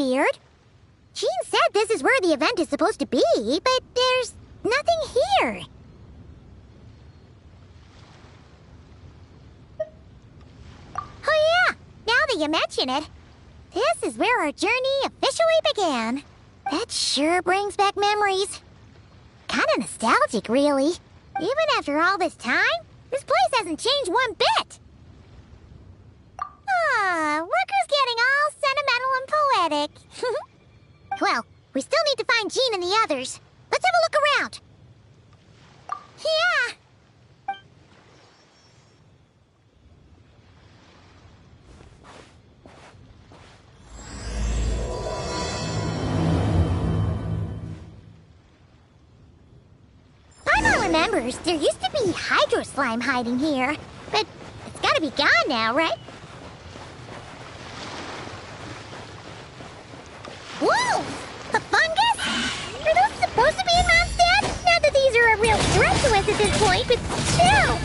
weird. Jean said this is where the event is supposed to be, but there's nothing here. Oh yeah, now that you mention it, this is where our journey officially began. That sure brings back memories. Kinda nostalgic, really. Even after all this time, this place hasn't changed one bit. Look who's getting all sentimental and poetic. Well, we still need to find Jean and the others. Let's have a look around. Yeah. Paimon remembers there used to be hydro slime hiding here, but it's gotta be gone now, right? Whoa! The fungus? Are those supposed to be in Mondstadt? Not that these are a real threat to us at this point, but still!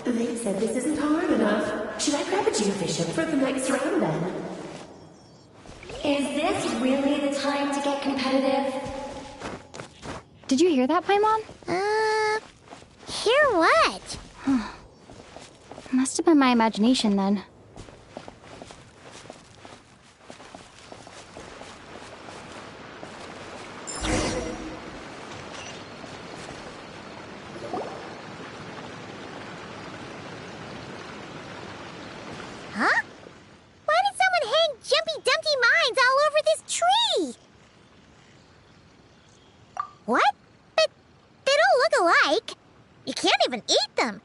They said this isn't hard enough. Should I grab a geofishing for the next round then? Is this really the time to get competitive? Did you hear that, Paimon? Hear what? Must have been my imagination then. Huh? Why did someone hang Jumpy Dumpty mines all over this tree? What? But they don't look alike. You can't even eat them.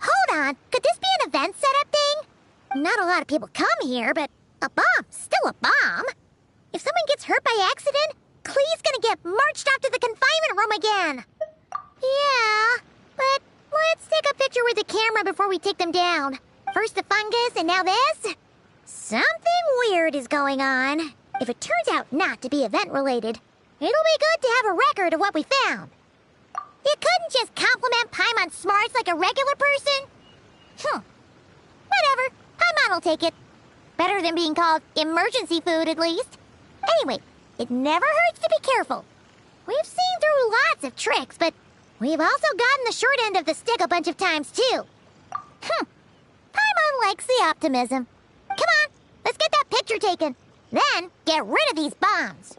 Hold on. Could this be an event setup thing? Not a lot of people come here, but a bomb's still a bomb. If someone gets hurt by accident, Clee's gonna get marched off to the confinement room again. Yeah, but let's take a picture with the camera before we take them down. First the fungus, and now this? Something weird is going on. If it turns out not to be event-related, it'll be good to have a record of what we found. You couldn't just compliment Paimon's smarts like a regular person? Whatever. Paimon will take it. Better than being called emergency food, at least. Anyway, it never hurts to be careful. We've seen through lots of tricks, but we've also gotten the short end of the stick a bunch of times, too. Paimon likes the optimism. Come on, let's get that picture taken. Then, get rid of these bombs.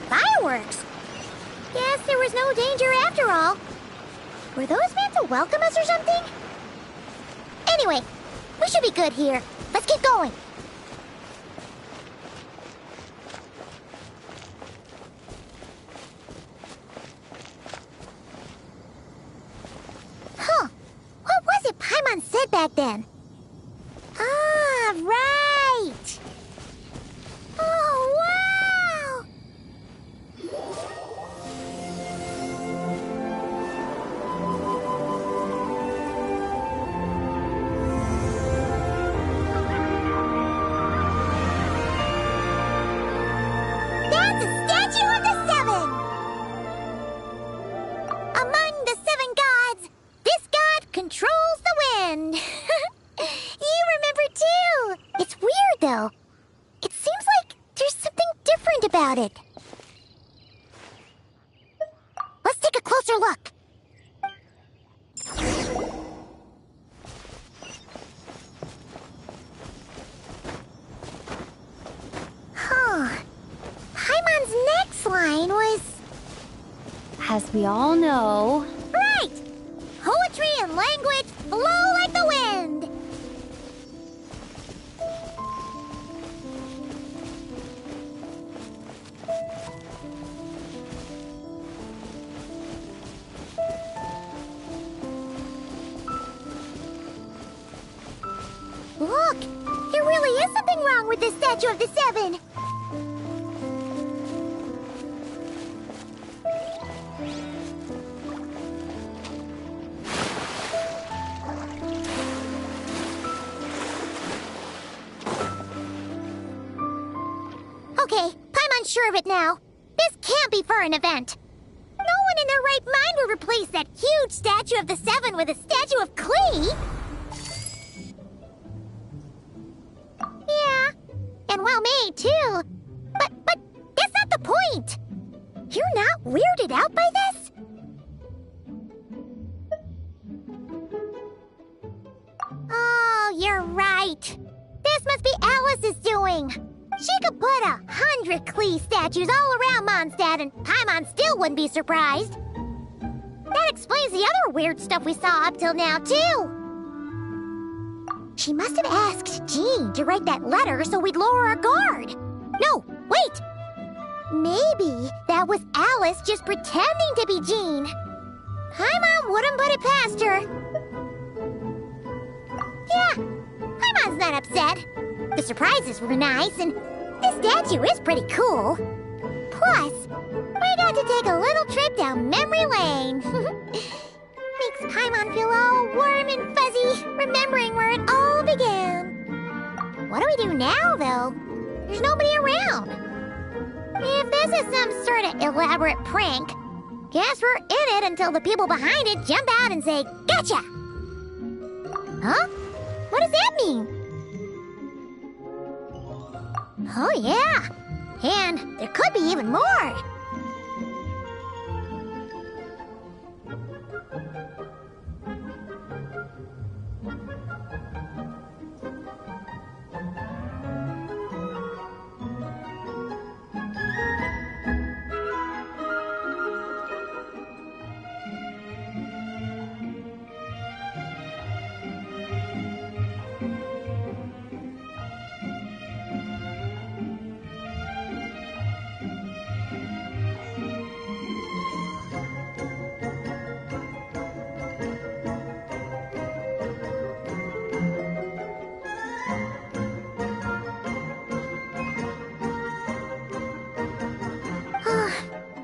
Fireworks! Guess there was no danger after all. Were those meant to welcome us or something? Anyway, we should be good here. Let's keep going. What was it Paimon said back then? Ah, right! Oh, wow! That's a statue of the seven! Among the seven gods, this god controls the wind. started. Let's take a closer look. Huh. Paimon's next line was... As we all know... Right! Poetry and language flow like the wind! Look! There really is something wrong with this statue of the Seven! Okay, Paimon's sure of it now. This can't be for an event. No one in their right mind would replace that huge statue of the Seven with a statue of Clee. Yeah, and well made too. But that's not the point. You're not weirded out by this? Oh, you're right. This must be Alice's doing. She could put 100 Clee statues all around Mondstadt and Paimon still wouldn't be surprised. That explains the other weird stuff we saw up till now, too. She must have asked Jean to write that letter so we'd lower our guard. No, wait! Maybe that was Alice just pretending to be Jean. Paimon wouldn't put it past her. Yeah, Paimon's not upset. The surprises were nice, and this statue is pretty cool. Plus, we got to take a little trip down memory lane. Makes Paimon feel all warm and fuzzy, remembering where it all began. What do we do now, though? There's nobody around. If this is some sort of elaborate prank, guess we're in it until the people behind it jump out and say, "Gotcha!" Huh? What does that mean? Oh, yeah. And there could be even more.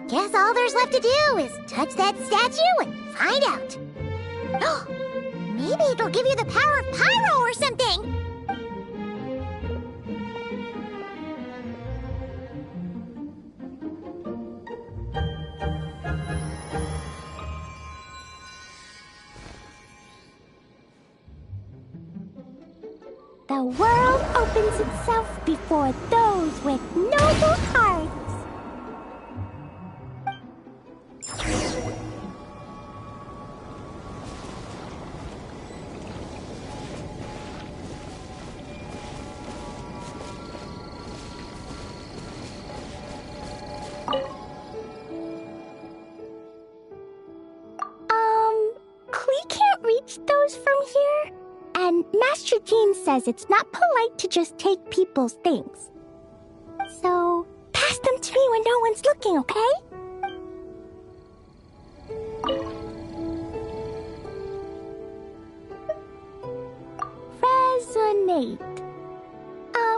Guess all there's left to do is touch that statue and find out. Maybe it'll give you the power of pyro or something. The world opens itself before those with noble hearts. Clee can't reach those from here. And Master Jean says it's not polite to just take people's things. So, pass them to me when no one's looking, okay? Resonate.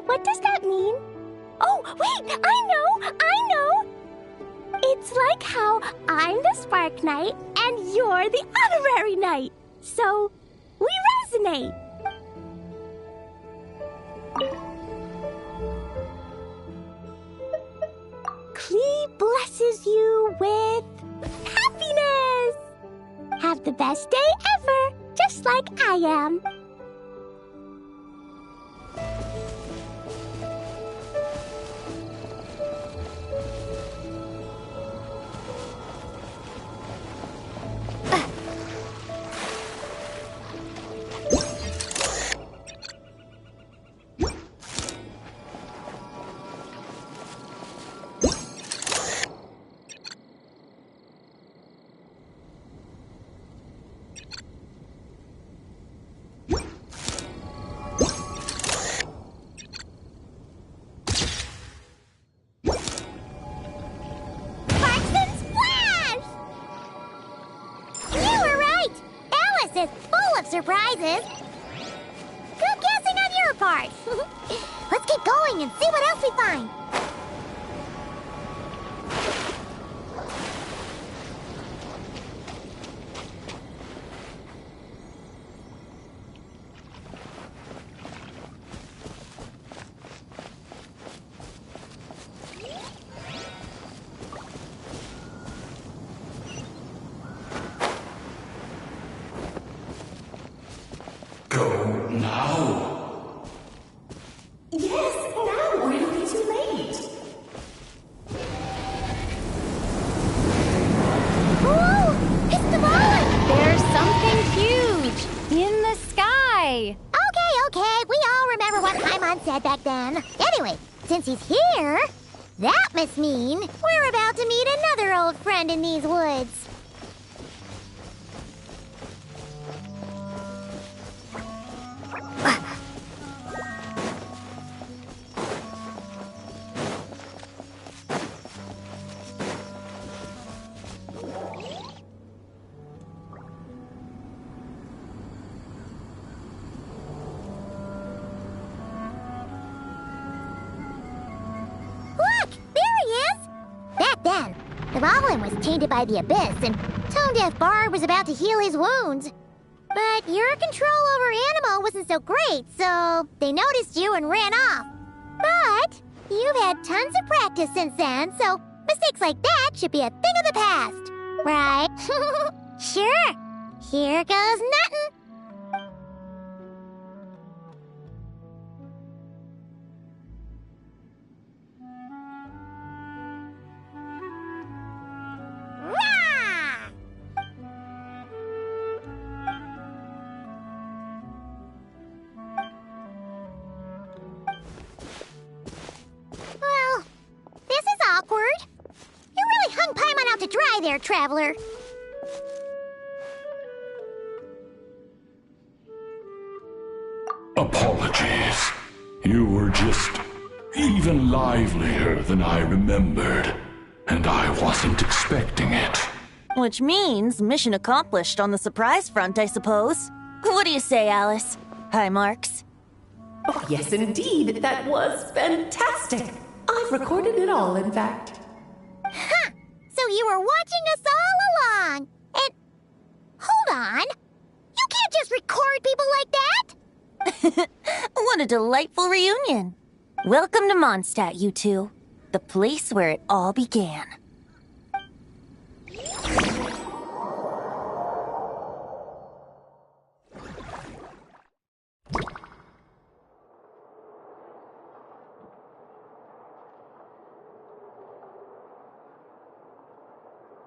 What does that mean? Oh, wait! I know! It's like how I'm the Spark Knight and you're the Honorary Knight. So, we resonate. Clee blesses you with happiness. Have the best day ever, just like I am. is full of surprises. Good guessing on your part. Let's keep going and see what else we find. Go now. Yes, now, or it'll be too late. Ooh, it's the ball! There's something huge in the sky. Okay, we all remember what Paimon said back then. Anyway, since he's here, that must mean we're about to meet another old friend in these woods. Look! There he is! Back then, the Ballin was tainted by the Abyss, and Tone Deaf Bard was about to heal his wounds. But your control over Animo wasn't so great, so they noticed you and ran off. But you've had tons of practice since then, so mistakes like that should be a thing of the past. Right? Sure. Here goes nothing. Rah! Well, this is awkward. You really hung Paimon out to dry there, traveler. Apologies. You were just even livelier than I remembered, and I wasn't expecting it. Which means mission accomplished on the surprise front, I suppose. What do you say, Alice? Hi, Marks. Oh, yes, indeed. That was fantastic. I've recorded it all, in fact. Ha! So you were watching us all along. And hold on. You can't just record people like that. What a delightful reunion. Welcome to Mondstadt, you two. The place where it all began.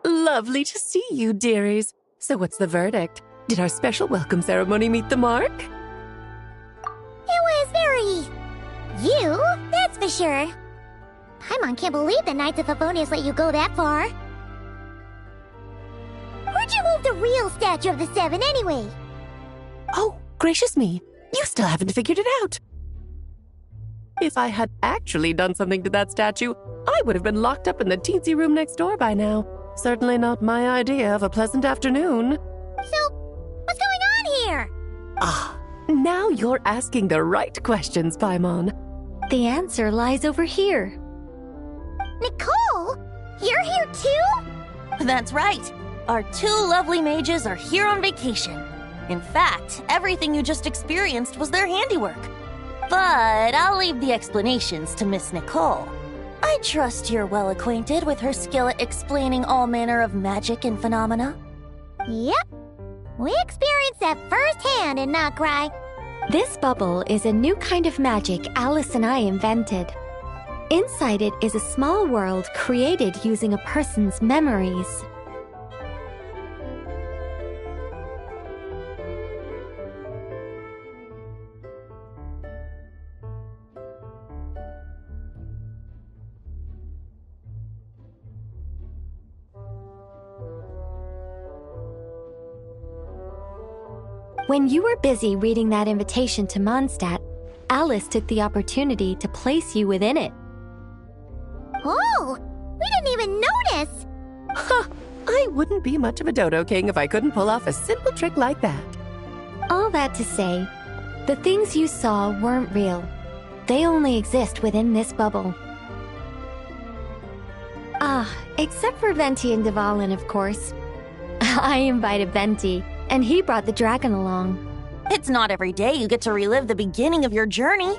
Lovely to see you, dearies. So what's the verdict? Did our special welcome ceremony meet the mark? It was very... you, that's for sure. Paimon can't believe the Knights of Favonius let you go that far. Where'd you move the real statue of the Seven anyway? Oh, gracious me. You still haven't figured it out. If I had actually done something to that statue, I would have been locked up in the teensy room next door by now. Certainly not my idea of a pleasant afternoon. So, what's going on here? Ah, now you're asking the right questions, Paimon. The answer lies over here. Nicole? You're here too? That's right. Our two lovely mages are here on vacation. In fact, everything you just experienced was their handiwork. But I'll leave the explanations to Miss Nicole. I trust you're well acquainted with her skill at explaining all manner of magic and phenomena. Yep. We experienced that firsthand in Nocry. This bubble is a new kind of magic Alice and I invented. Inside it is a small world created using a person's memories. When you were busy reading that invitation to Mondstadt, Alice took the opportunity to place you within it. Oh, we didn't even notice. Ha! I wouldn't be much of a Dodo King if I couldn't pull off a simple trick like that. All that to say, the things you saw weren't real. They only exist within this bubble. Except for Venti and Dvalin, of course. I invited Venti, and he brought the dragon along. It's not every day you get to relive the beginning of your journey.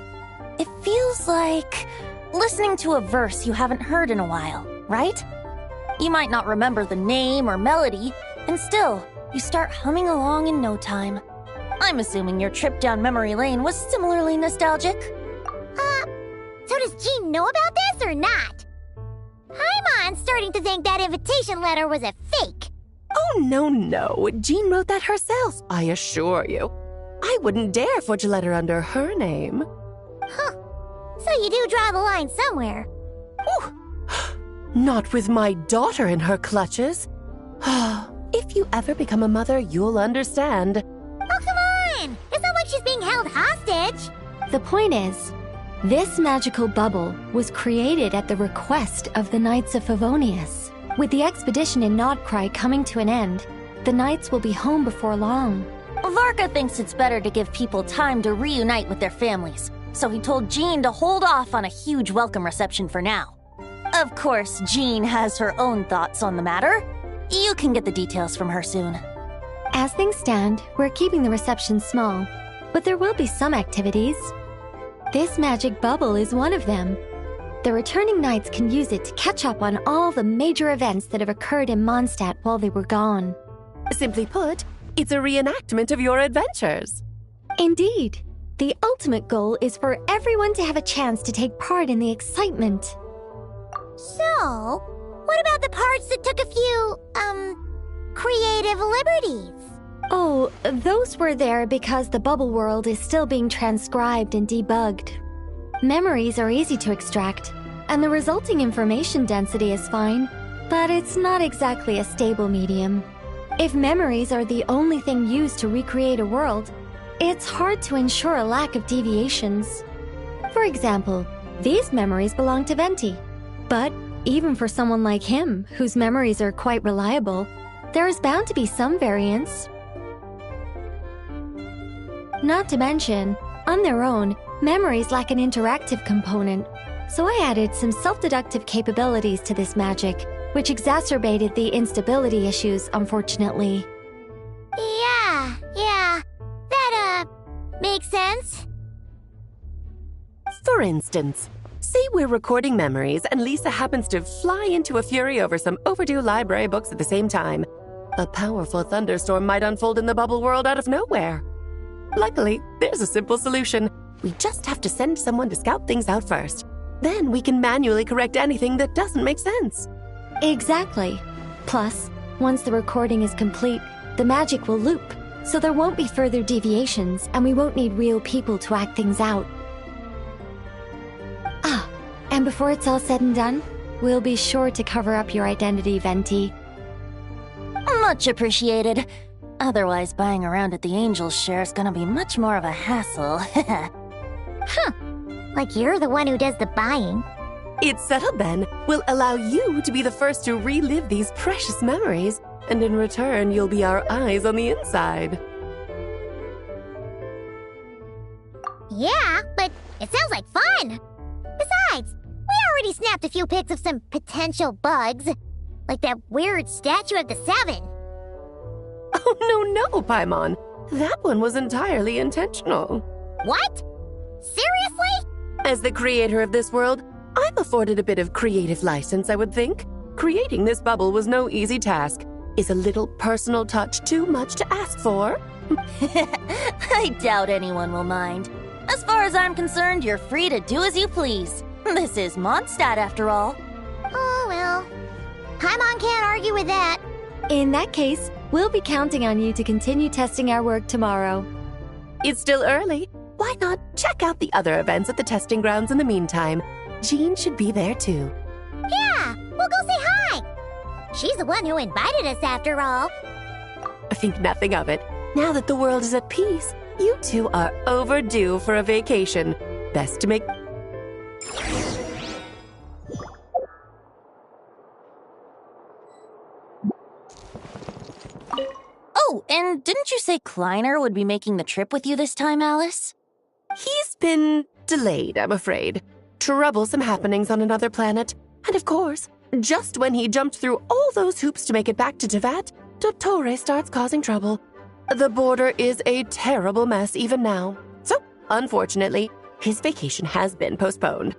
It feels like listening to a verse you haven't heard in a while, right? You might not remember the name or melody, and still, you start humming along in no time. I'm assuming your trip down memory lane was similarly nostalgic. So does Jean know about this or not? Paimon's starting to think that invitation letter was a fake. Oh, no. Jean wrote that herself, I assure you. I wouldn't dare forge a letter under her name. Huh. So you do draw the line somewhere. Not with my daughter in her clutches. If you ever become a mother, you'll understand. Oh, come on! It's not like she's being held hostage. The point is, this magical bubble was created at the request of the Knights of Favonius. With the expedition in Nodcry coming to an end, the Knights will be home before long. Varka thinks it's better to give people time to reunite with their families, so he told Jean to hold off on a huge welcome reception for now. Of course, Jean has her own thoughts on the matter. You can get the details from her soon. As things stand, we're keeping the reception small, but there will be some activities. This magic bubble is one of them. The returning knights can use it to catch up on all the major events that have occurred in Mondstadt while they were gone. Simply put, it's a reenactment of your adventures. Indeed. The ultimate goal is for everyone to have a chance to take part in the excitement. So, what about the parts that took a few, creative liberties? Oh, those were there because the bubble world is still being transcribed and debugged. Memories are easy to extract, and the resulting information density is fine, but it's not exactly a stable medium. If memories are the only thing used to recreate a world, it's hard to ensure a lack of deviations. For example, these memories belong to Venti, but even for someone like him, whose memories are quite reliable, there is bound to be some variance. Not to mention, on their own, memories lack an interactive component, so I added some self-deductive capabilities to this magic, which exacerbated the instability issues, unfortunately. Yeah, that, makes sense. For instance, say we're recording memories and Lisa happens to fly into a fury over some overdue library books at the same time. A powerful thunderstorm might unfold in the bubble world out of nowhere. Luckily, there's a simple solution. We just have to send someone to scout things out first. Then we can manually correct anything that doesn't make sense. Exactly. Plus, once the recording is complete, the magic will loop, so there won't be further deviations and we won't need real people to act things out. And before it's all said and done, we'll be sure to cover up your identity, Venti. Much appreciated. Otherwise, buying around at the Angels share is gonna be much more of a hassle. Huh. Like you're the one who does the buying. It's settled then. We'll allow you to be the first to relive these precious memories, and in return, you'll be our eyes on the inside. Yeah, but it sounds like fun. Besides, we already snapped a few pics of some potential bugs, like that weird statue of the Seven. Oh, no, Paimon. That one was entirely intentional. What? Seriously? As the creator of this world, I'm afforded a bit of creative license, I would think. Creating this bubble was no easy task. Is a little personal touch too much to ask for? I doubt anyone will mind. As far as I'm concerned, you're free to do as you please. This is Mondstadt, after all. Oh, well. Paimon can't argue with that. In that case, we'll be counting on you to continue testing our work tomorrow. It's still early. Why not check out the other events at the testing grounds in the meantime? Jean should be there too. Yeah, we'll go say hi. She's the one who invited us after all. I think nothing of it. Now that the world is at peace, you two are overdue for a vacation. Best to make... Oh, And didn't you say Kleiner would be making the trip with you this time, Alice? He's been delayed, I'm afraid. Troublesome happenings on another planet. And of course, just when he jumped through all those hoops to make it back to Tevat, Dottore starts causing trouble. The border is a terrible mess even now. So, unfortunately, his vacation has been postponed.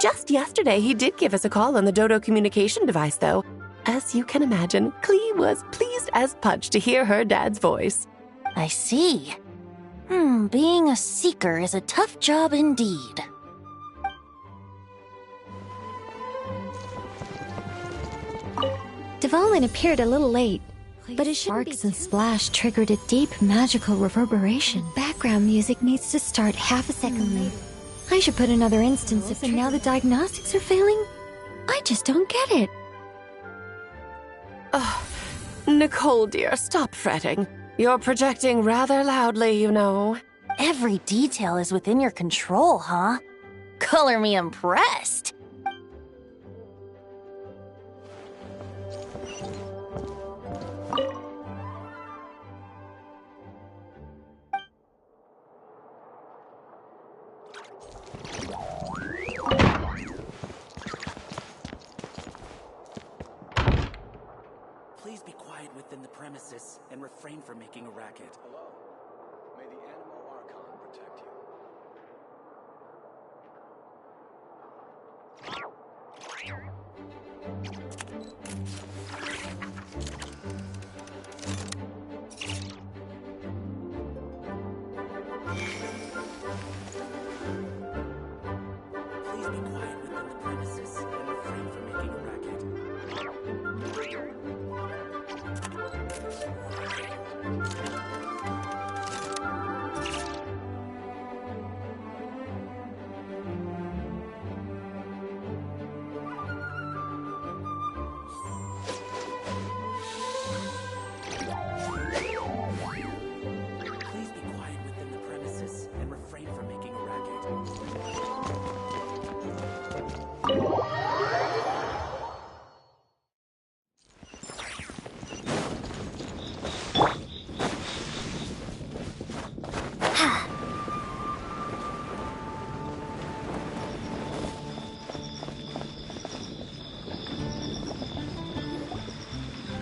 Just yesterday, he did give us a call on the Dodo communication device, though. As you can imagine, Klee was pleased as punch to hear her dad's voice. I see. Being a seeker is a tough job indeed. Dvalin appeared a little late, but his sparks and splash triggered a deep magical reverberation. Background music needs to start half a second late. I should put another instance if now the diagnostics are failing. I just don't get it. Oh, Nicole, dear, stop fretting. You're projecting rather loudly, you know. Every detail is within your control, huh? Color me impressed. Please be quiet within the premises and refrain from making a racket. Hello. May the Animal Archon protect you. Please be quiet within the premises and refrain from making a racket. Please be quiet within the premises and refrain from making a racket.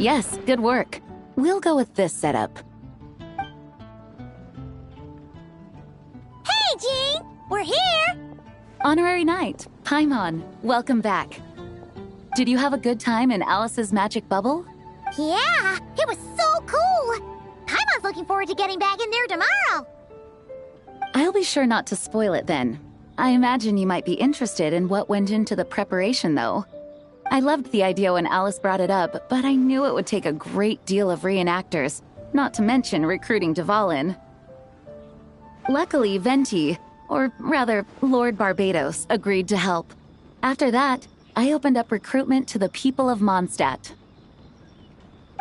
Yes, good work. We'll go with this setup. Hey, Jean! We're here! Honorary Knight, Paimon, welcome back. Did you have a good time in Alice's magic bubble? Yeah, it was so cool! Paimon's looking forward to getting back in there tomorrow! I'll be sure not to spoil it then. I imagine you might be interested in what went into the preparation, though. I loved the idea when Alice brought it up, but I knew it would take a great deal of reenactors, not to mention recruiting Dvalin. Luckily, Venti, or rather, Lord Barbados, agreed to help. After that, I opened up recruitment to the people of Mondstadt.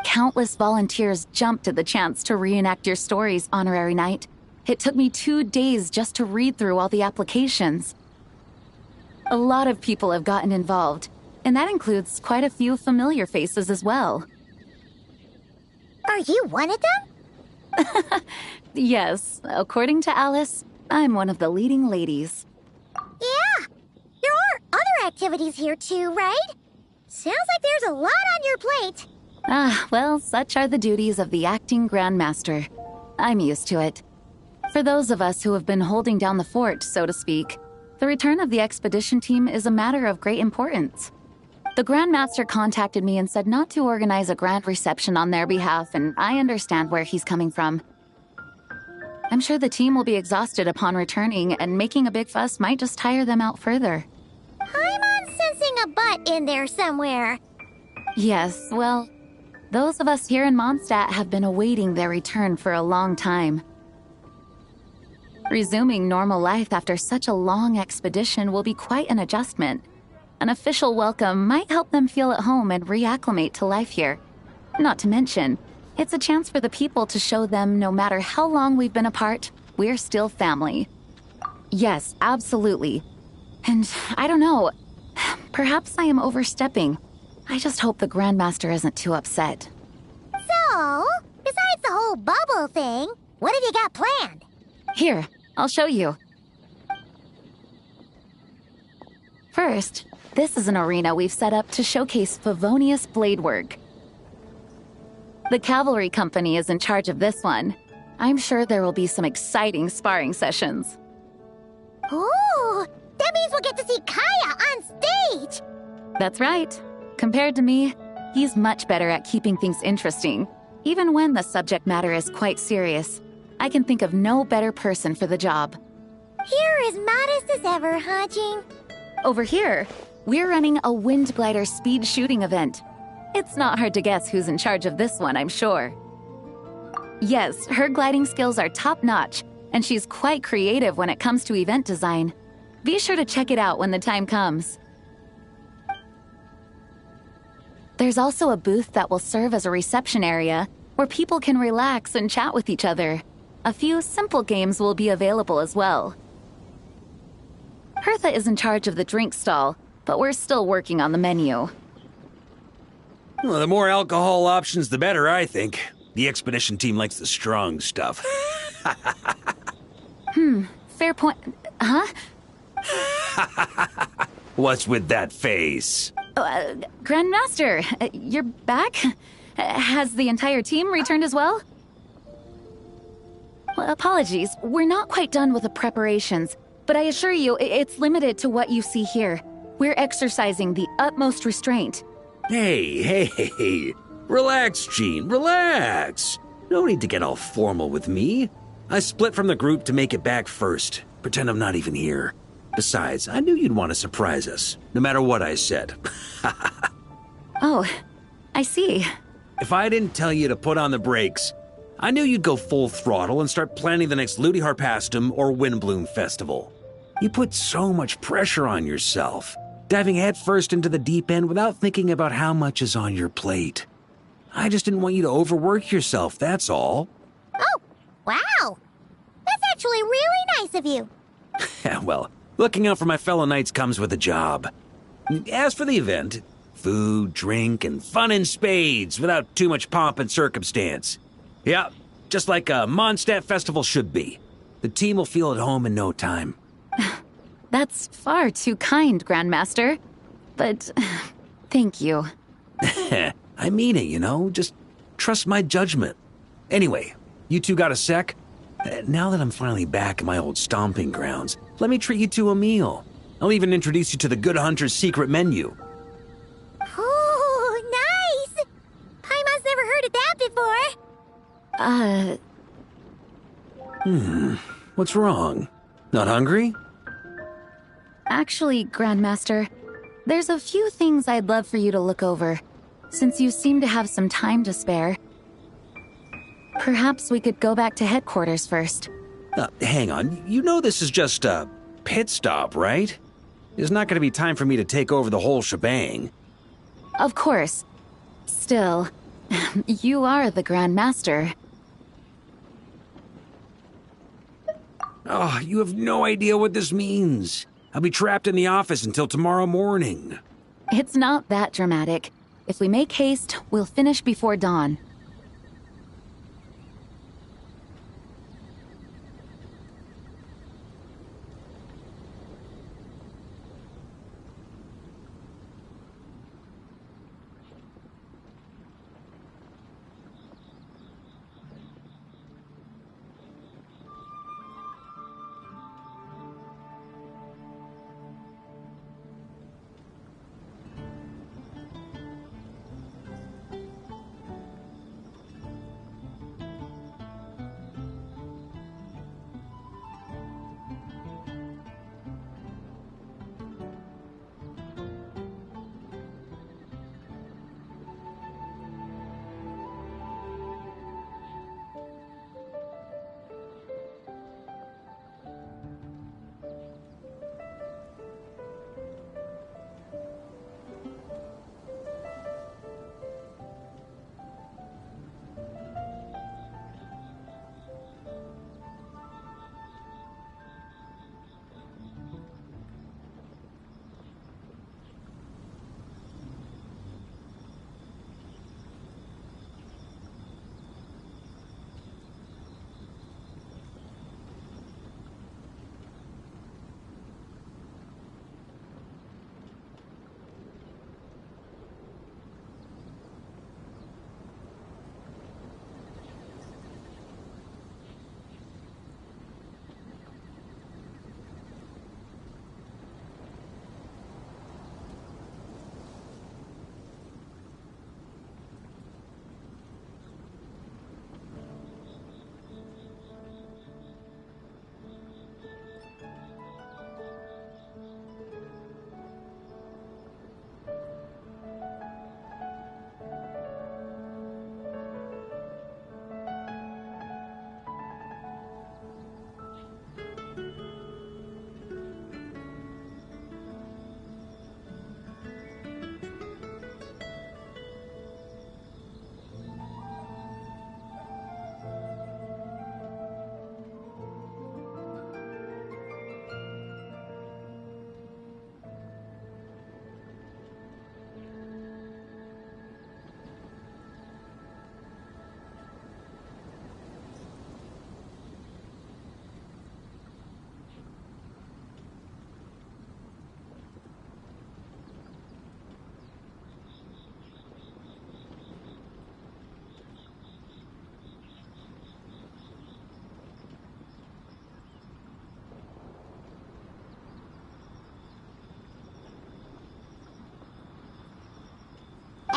Countless volunteers jumped at the chance to reenact your stories, Honorary Knight. It took me 2 days just to read through all the applications. A lot of people have gotten involved, and that includes quite a few familiar faces as well. Are you one of them? Yes, according to Alice, I'm one of the leading ladies. Yeah, there are other activities here too, right? Sounds like there's a lot on your plate. Ah, well, such are the duties of the acting Grandmaster. I'm used to it. For those of us who have been holding down the fort, so to speak, the return of the expedition team is a matter of great importance. The Grandmaster contacted me and said not to organize a grand reception on their behalf, and I understand where he's coming from. I'm sure the team will be exhausted upon returning, and making a big fuss might just tire them out further. I'm sensing a butt in there somewhere. Yes, well, those of us here in Mondstadt have been awaiting their return for a long time. Resuming normal life after such a long expedition will be quite an adjustment. An official welcome might help them feel at home and reacclimate to life here. Not to mention, it's a chance for the people to show them no matter how long we've been apart, we're still family. Yes, absolutely. And I don't know, perhaps I am overstepping. I just hope the Grandmaster isn't too upset. So, besides the whole bubble thing, what have you got planned? Here, I'll show you. First, this is an arena we've set up to showcase Favonius blade work. The cavalry company is in charge of this one. I'm sure there will be some exciting sparring sessions. Ooh, that means we'll get to see Kaya on stage! That's right. Compared to me, he's much better at keeping things interesting, even when the subject matter is quite serious. I can think of no better person for the job. You're as modest as ever, huh, Jean? Over here, we're running a wind glider speed shooting event. It's not hard to guess who's in charge of this one, I'm sure. Yes, her gliding skills are top-notch, and she's quite creative when it comes to event design. Be sure to check it out when the time comes. There's also a booth that will serve as a reception area where people can relax and chat with each other. A few simple games will be available as well. Hertha is in charge of the drink stall, but we're still working on the menu. Well, the more alcohol options, the better, I think. The expedition team likes the strong stuff. Fair point. Huh? What's with that face? Grandmaster, you're back? Has the entire team returned as well? Well, apologies, we're not quite done with the preparations, but I assure you, it's limited to what you see here. We're exercising the utmost restraint. Hey. Relax, Jean, relax. No need to get all formal with me. I split from the group to make it back first. Pretend I'm not even here. Besides, I knew you'd want to surprise us, no matter what I said. Oh, I see. If I didn't tell you to put on the brakes, I knew you'd go full throttle and start planning the next Ludi Harpastum or Windbloom Festival. You put so much pressure on yourself, diving headfirst into the deep end without thinking about how much is on your plate. I just didn't want you to overwork yourself, that's all. Oh, wow! That's actually really nice of you. Well, looking out for my fellow knights comes with a job. As for the event, food, drink, and fun in spades without too much pomp and circumstance. Yeah, just like a Mondstadt festival should be. The team will feel at home in no time. That's far too kind, Grandmaster. But thank you. I mean it, you know? Just trust my judgment. Anyway, you two got a sec? Now that I'm finally back in my old stomping grounds, let me treat you to a meal. I'll even introduce you to the Good Hunter's secret menu. Ooh, nice! Paimon's never heard of that before. What's wrong? Not hungry? Actually, Grandmaster, there's a few things I'd love for you to look over, since you seem to have some time to spare. Perhaps we could go back to headquarters first. Hang on, you know this is just a pit stop, right? There's not going to be time for me to take over the whole shebang. Of course. Still, you are the Grandmaster. Oh, you have no idea what this means. I'll be trapped in the office until tomorrow morning. It's not that dramatic. If we make haste, we'll finish before dawn.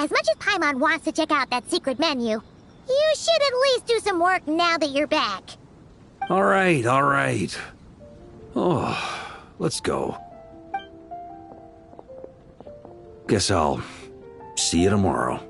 as much as Paimon wants to check out that secret menu, you should at least do some work now that you're back. All right, all right. Oh, let's go. Guess I'll see you tomorrow.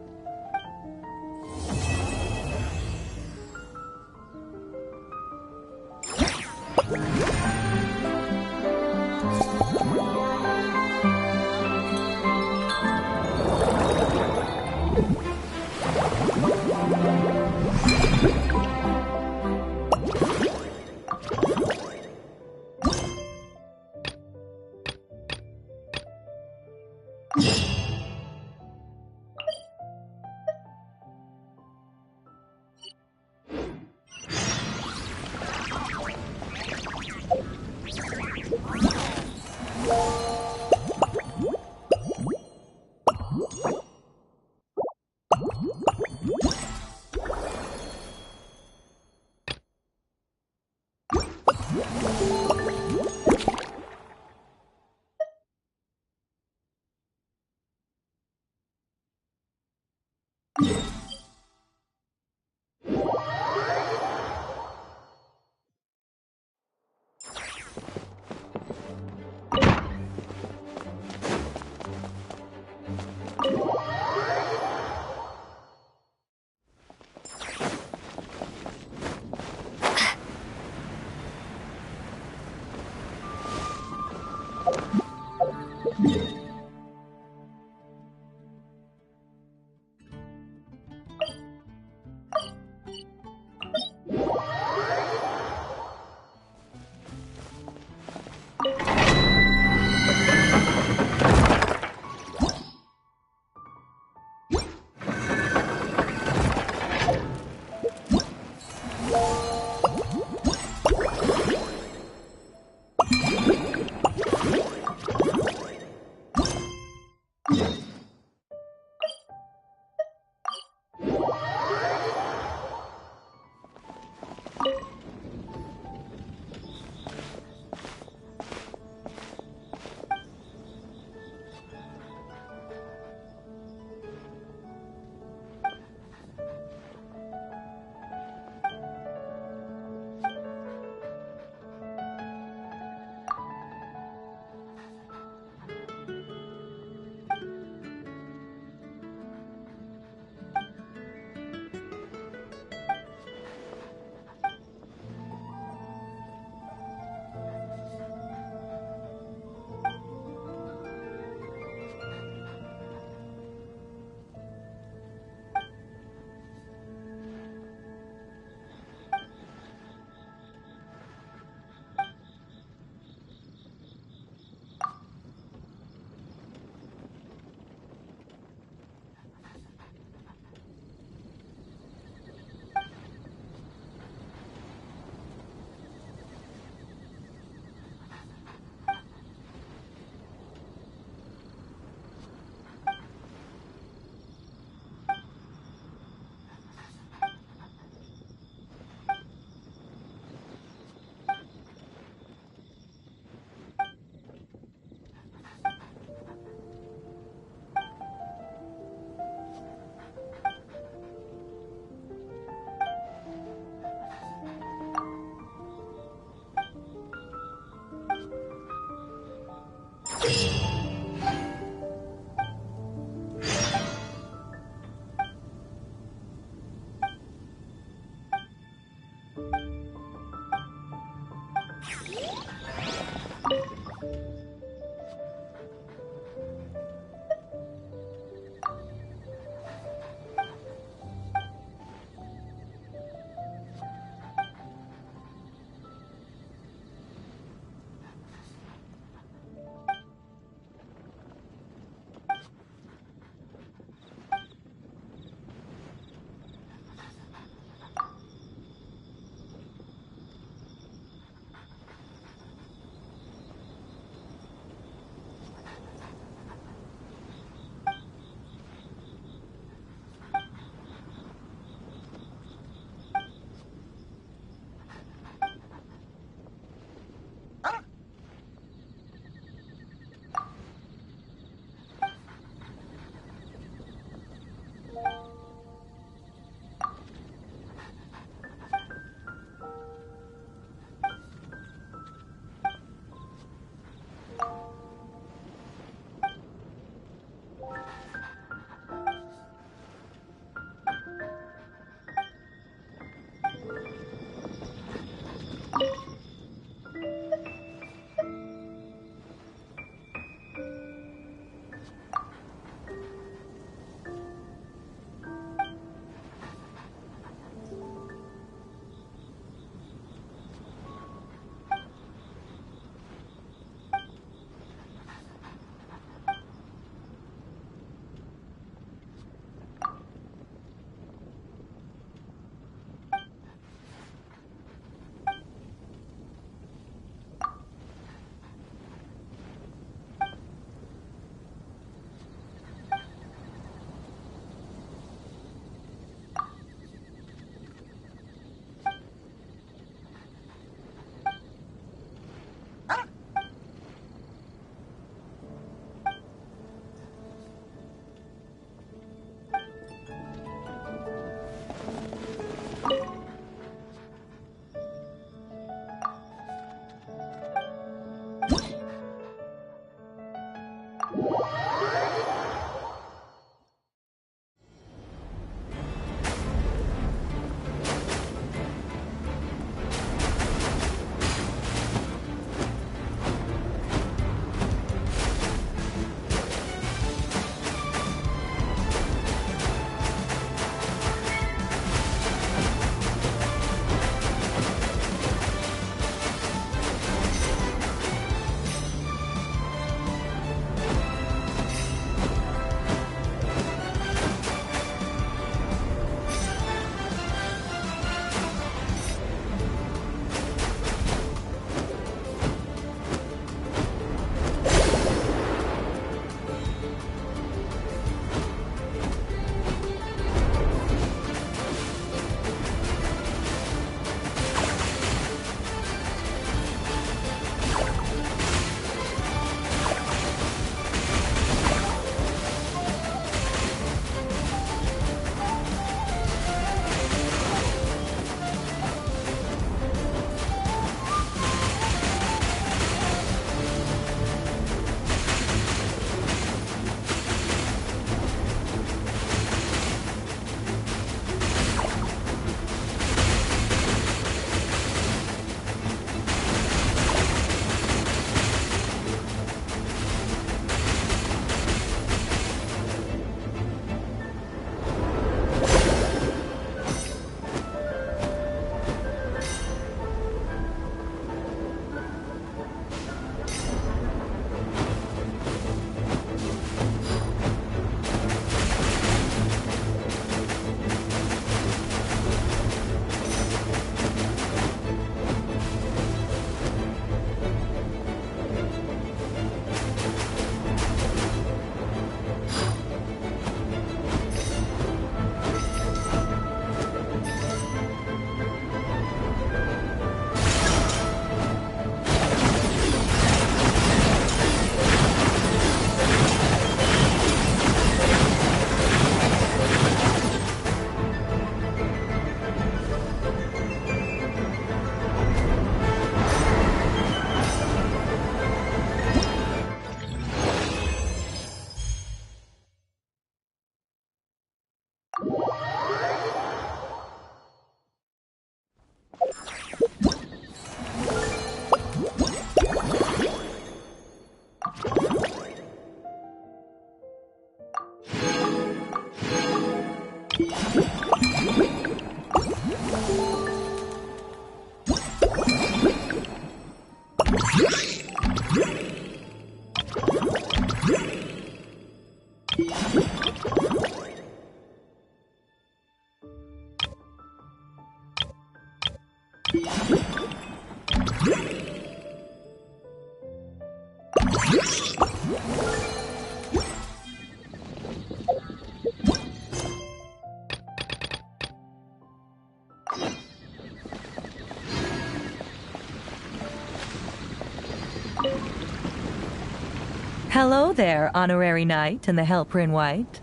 Hello there, Honorary Knight and the Helper in White.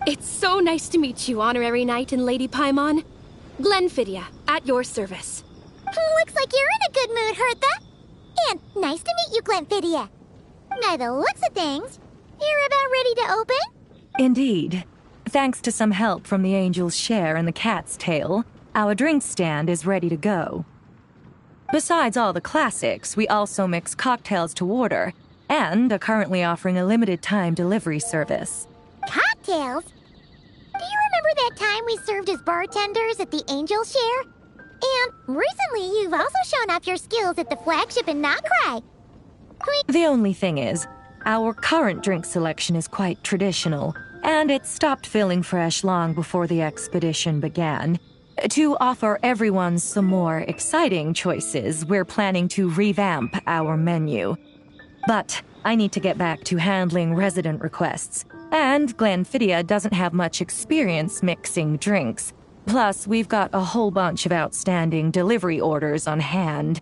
It's so nice to meet you, Honorary Knight and Lady Paimon. Glenfidia, at your service. Looks like you're in a good mood, Hertha. And nice to meet you, Glenfidia. By the looks of things, you're about ready to open? Indeed. Thanks to some help from the Angel's Share and the Cat's Tail, our drink stand is ready to go. Besides all the classics, we also mix cocktails to order, and are currently offering a limited-time delivery service. Cocktails? Do you remember that time we served as bartenders at the Angel Share? And recently you've also shown off your skills at the flagship in Nocrai. The only thing is, our current drink selection is quite traditional, and it stopped feeling fresh long before the expedition began. To offer everyone some more exciting choices, we're planning to revamp our menu. But I need to get back to handling resident requests, and Glenfidia doesn't have much experience mixing drinks. Plus, we've got a whole bunch of outstanding delivery orders on hand.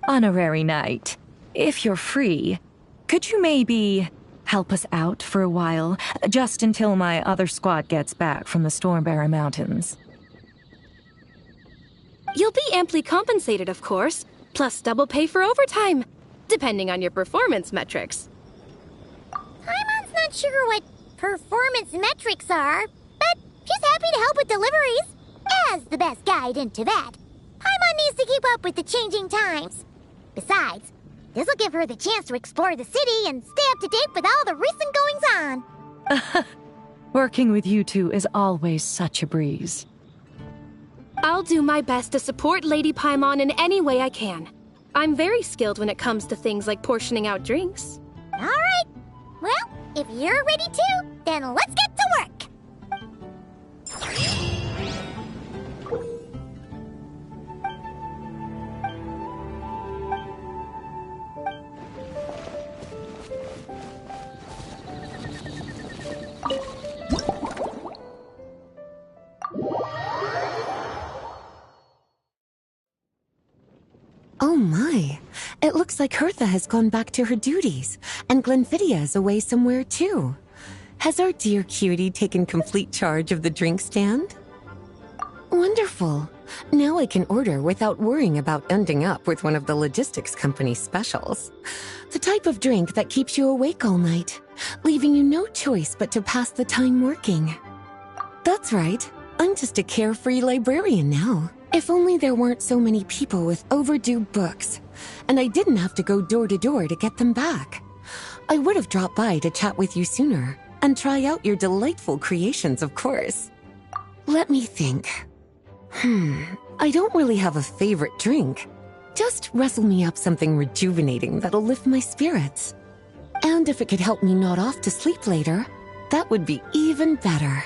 Honorary Knight, if you're free, could you maybe help us out for a while, just until my other squad gets back from the Stormbearer Mountains? You'll be amply compensated, of course, plus double pay for overtime, depending on your performance metrics. Paimon's not sure what performance metrics are, but she's happy to help with deliveries. As the best guide into that, Paimon needs to keep up with the changing times. Besides, this'll give her the chance to explore the city and stay up to date with all the recent goings-on. Working with you two is always such a breeze. I'll do my best to support Lady Paimon in any way I can. I'm very skilled when it comes to things like portioning out drinks. All right. Well, if you're ready too, then let's get to work. Oh my, it looks like Hertha has gone back to her duties, and Glenfidia is away somewhere too. Has our dear cutie taken complete charge of the drink stand? Wonderful. Now I can order without worrying about ending up with one of the logistics company's specials. The type of drink that keeps you awake all night, leaving you no choice but to pass the time working. That's right, I'm just a carefree librarian now. If only there weren't so many people with overdue books, and I didn't have to go door to door to get them back. I would have dropped by to chat with you sooner, and try out your delightful creations, of course. Let me think. I don't really have a favorite drink. Just wrestle me up something rejuvenating that'll lift my spirits. And if it could help me nod off to sleep later, that would be even better.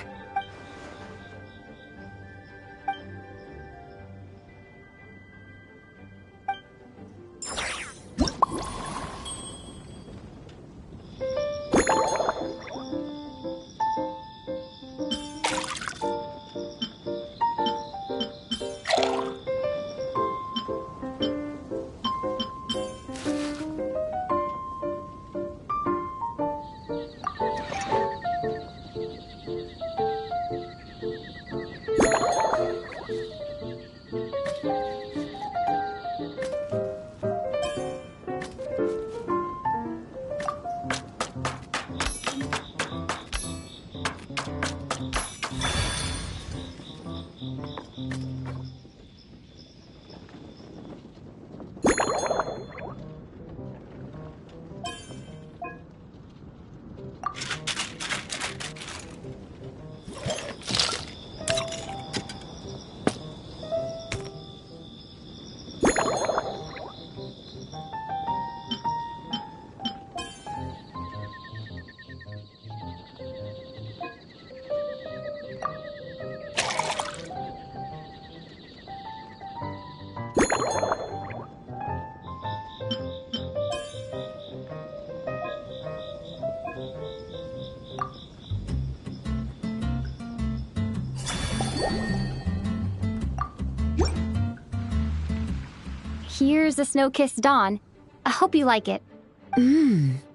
Here's a snow-kissed dawn. I hope you like it.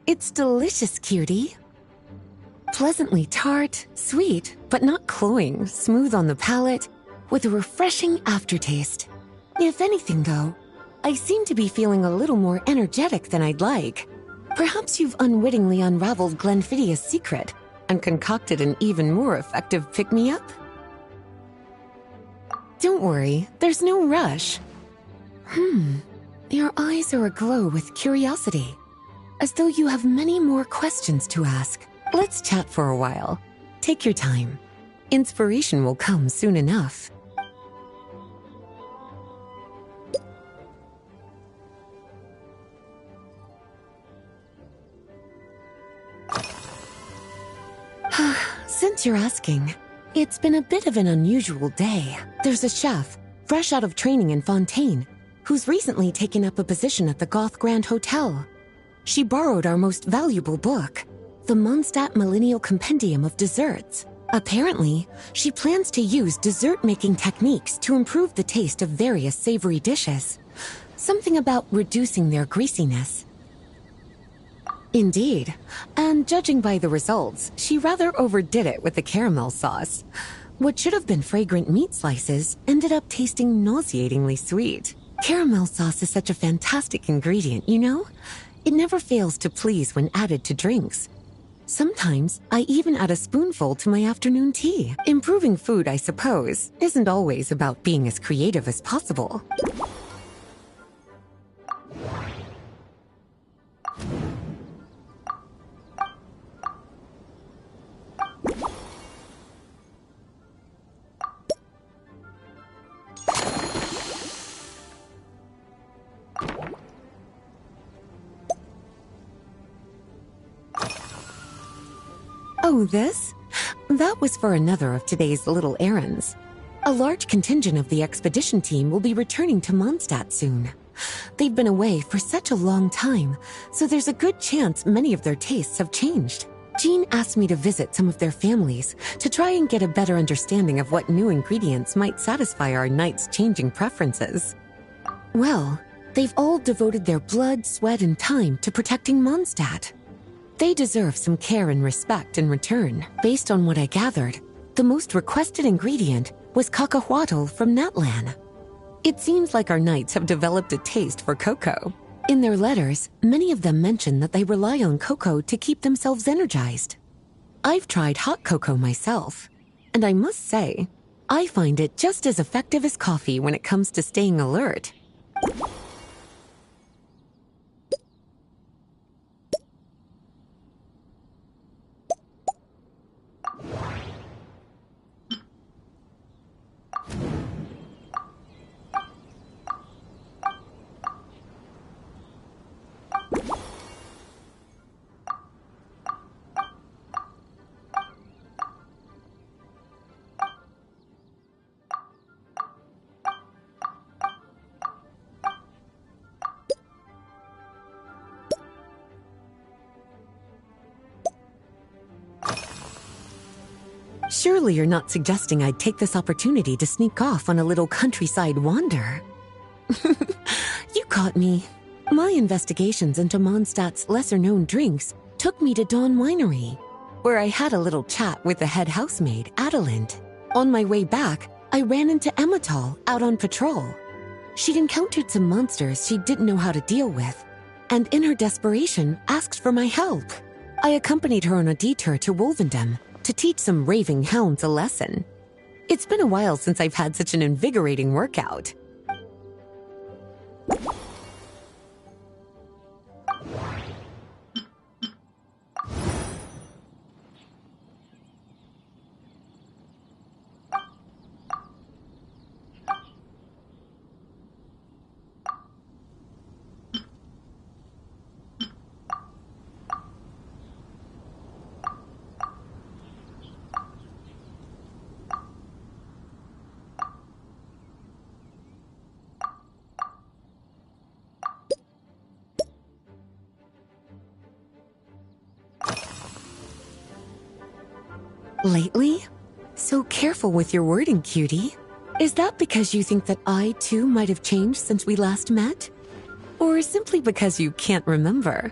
It's delicious, cutie. Pleasantly tart, sweet, but not cloying, smooth on the palate, with a refreshing aftertaste. If anything, though, I seem to be feeling a little more energetic than I'd like. Perhaps you've unwittingly unraveled Glenfiddia's secret and concocted an even more effective pick-me-up? Don't worry, there's no rush. Your eyes are aglow with curiosity, as though you have many more questions to ask. Let's chat for a while. Take your time. Inspiration will come soon enough. Since you're asking, it's been a bit of an unusual day. There's a chef, fresh out of training in Fontaine, who's recently taken up a position at the Goth Grand Hotel. She borrowed our most valuable book, the Mondstadt Millennial Compendium of Desserts. Apparently, she plans to use dessert-making techniques to improve the taste of various savory dishes. Something about reducing their greasiness. Indeed, and judging by the results, she rather overdid it with the caramel sauce. What should have been fragrant meat slices ended up tasting nauseatingly sweet. Caramel sauce is such a fantastic ingredient, you know? It never fails to please when added to drinks. Sometimes, I even add a spoonful to my afternoon tea. Improving food, I suppose, isn't always about being as creative as possible. Oh, this? That was for another of today's little errands. A large contingent of the expedition team will be returning to Mondstadt soon. They've been away for such a long time, so there's a good chance many of their tastes have changed. Jean asked me to visit some of their families to try and get a better understanding of what new ingredients might satisfy our knights' changing preferences. Well, they've all devoted their blood, sweat, and time to protecting Mondstadt. They deserve some care and respect in return. Based on what I gathered, the most requested ingredient was cutgh from Natlan. It seems like our knights have developed a taste for cocoa. In their letters, many of them mention that they rely on cocoa to keep themselves energized. I've tried hot cocoa myself, and I must say, I find it just as effective as coffee when it comes to staying alert. Surely you're not suggesting I'd take this opportunity to sneak off on a little countryside wander. You caught me. My investigations into Mondstadt's lesser-known drinks took me to Dawn Winery, where I had a little chat with the head housemaid, Adelind. On my way back, I ran into Emmetal out on patrol. She'd encountered some monsters she didn't know how to deal with, and in her desperation, asked for my help. I accompanied her on a detour to Wolvendam to teach some raving hounds a lesson. It's been a while since I've had such an invigorating workout. Lately? So careful with your wording, cutie. Is that because you think that I, too, might have changed since we last met? Or simply because you can't remember?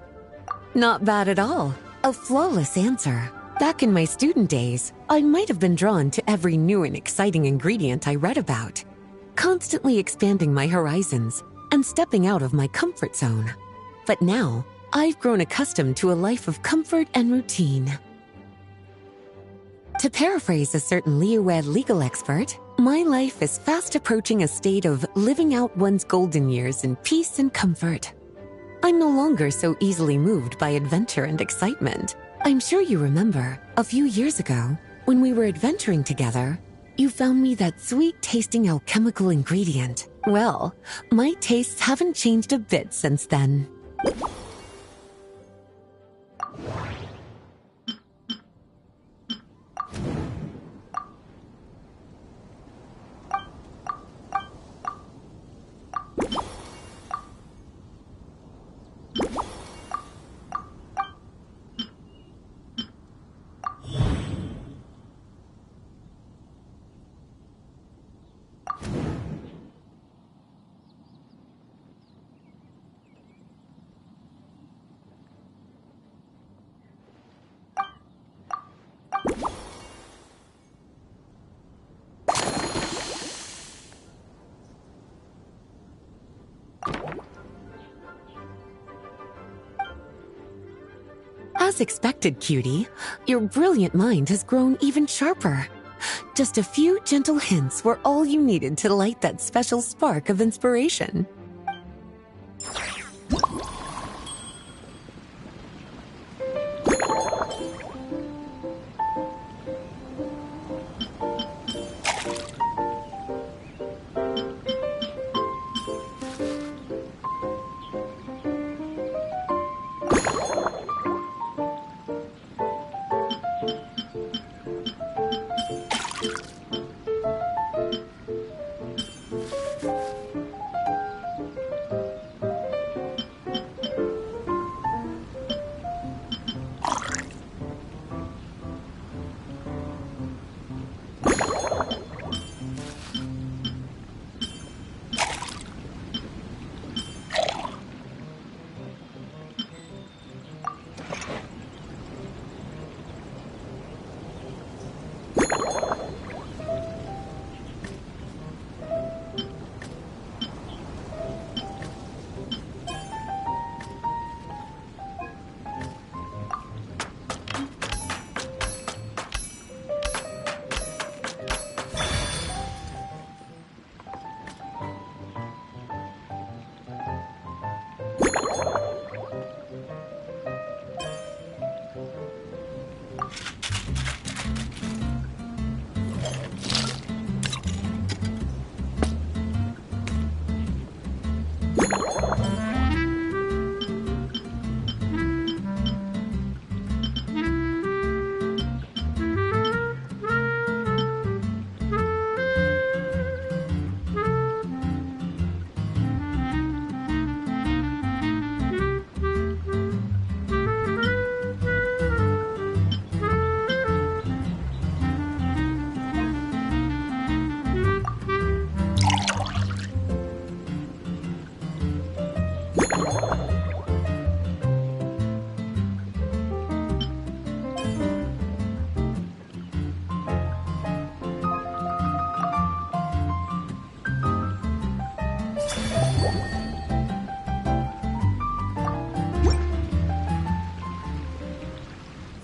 Not bad at all. A flawless answer. Back in my student days, I might have been drawn to every new and exciting ingredient I read about, constantly expanding my horizons and stepping out of my comfort zone. But now, I've grown accustomed to a life of comfort and routine. To paraphrase a certain Liyue legal expert, my life is fast approaching a state of living out one's golden years in peace and comfort. I'm no longer so easily moved by adventure and excitement. I'm sure you remember, a few years ago, when we were adventuring together, you found me that sweet-tasting alchemical ingredient. Well, my tastes haven't changed a bit since then. As expected, cutie, your brilliant mind has grown even sharper. Just a few gentle hints were all you needed to light that special spark of inspiration.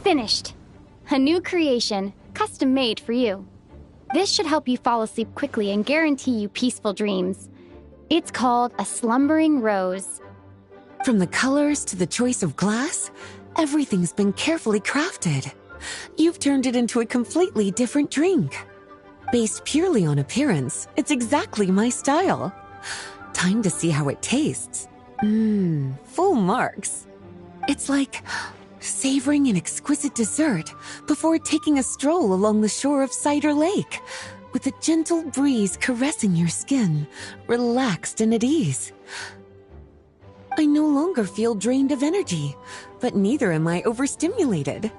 Finished. A new creation, custom made for you. This should help you fall asleep quickly and guarantee you peaceful dreams. It's called a slumbering rose. From the colors to the choice of glass, everything's been carefully crafted. You've turned it into a completely different drink. Based purely on appearance, it's exactly my style. Time to see how it tastes. Full marks. It's like savoring an exquisite dessert before taking a stroll along the shore of Cider Lake, with a gentle breeze caressing your skin, relaxed and at ease. I no longer feel drained of energy, but neither am I overstimulated.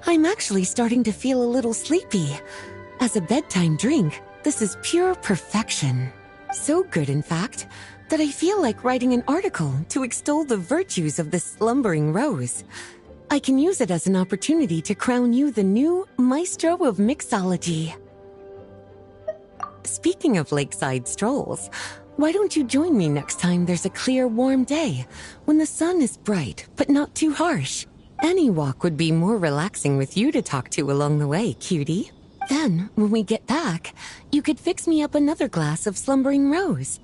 I'm actually starting to feel a little sleepy. As a bedtime drink, this is pure perfection. So good, in fact, that I feel like writing an article to extol the virtues of the slumbering rose. I can use it as an opportunity to crown you the new maestro of mixology. Speaking of lakeside strolls, why don't you join me next time there's a clear, warm day, when the sun is bright but not too harsh? Any walk would be more relaxing with you to talk to along the way, cutie. Then, when we get back, you could fix me up another glass of slumbering rose.